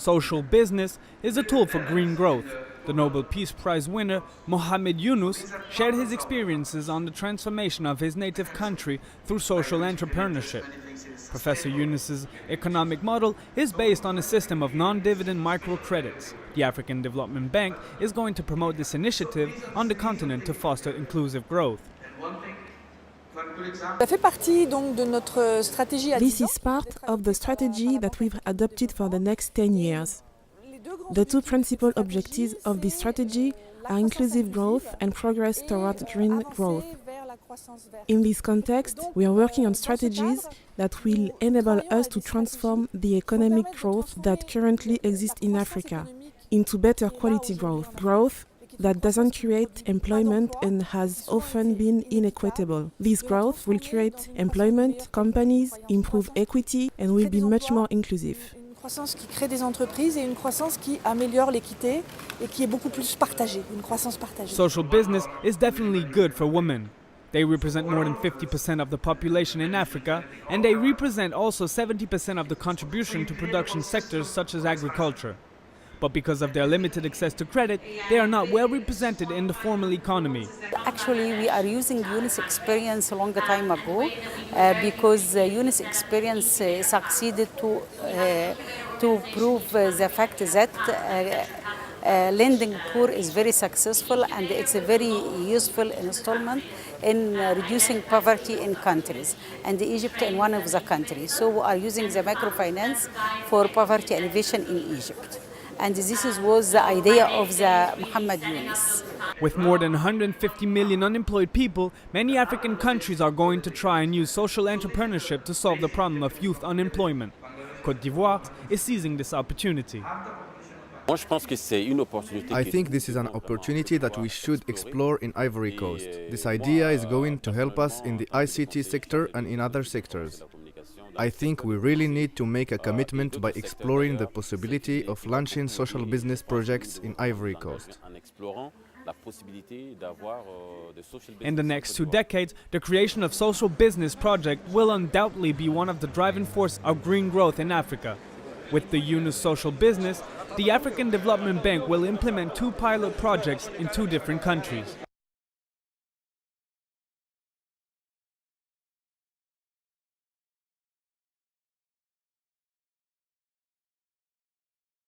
Social business is a tool for green growth. The Nobel Peace Prize winner, Mohamed Yunus, shared his experiences on the transformation of his native country through social entrepreneurship. Professor Yunus's economic model is based on a system of non-dividend microcredits. The African Development Bank is going to promote this initiative on the continent to foster inclusive growth. This is part of the strategy that we've adopted for the next 10 years. The two principal objectives of this strategy are inclusive growth and progress towards green growth. In this context, we are working on strategies that will enable us to transform the economic growth that currently exists in Africa into better quality growth that doesn't create employment and has often been inequitable. This growth will create employment, companies, improve equity, and will be much more inclusive. Une croissance qui crée des entreprises et une croissance qui améliore l'équité et qui est beaucoup plus partagée, une croissance partagée. Social business is definitely good for women. They represent more than 50% of the population in Africa, and they represent also 70% of the contribution to production sectors such as agriculture. But because of their limited access to credit, they are not well represented in the formal economy. Actually, we are using Yunus experience a long time ago because Yunus experience succeeded to prove the fact that lending poor is very successful and it's a very useful installment in reducing poverty in countries, and Egypt is one of the countries. So we are using the microfinance for poverty alleviation in Egypt. And this was the idea of the Mohamed Yunus. With more than 150 million unemployed people, many African countries are going to try and use social entrepreneurship to solve the problem of youth unemployment. Côte d'Ivoire is seizing this opportunity. I think this is an opportunity that we should explore in Ivory Coast. This idea is going to help us in the ICT sector and in other sectors. I think we really need to make a commitment by exploring the possibility of launching social business projects in Ivory Coast. In the next 2 decades, the creation of social business project will undoubtedly be one of the driving forces of green growth in Africa. With the Yunus social business, the African Development Bank will implement 2 pilot projects in 2 different countries.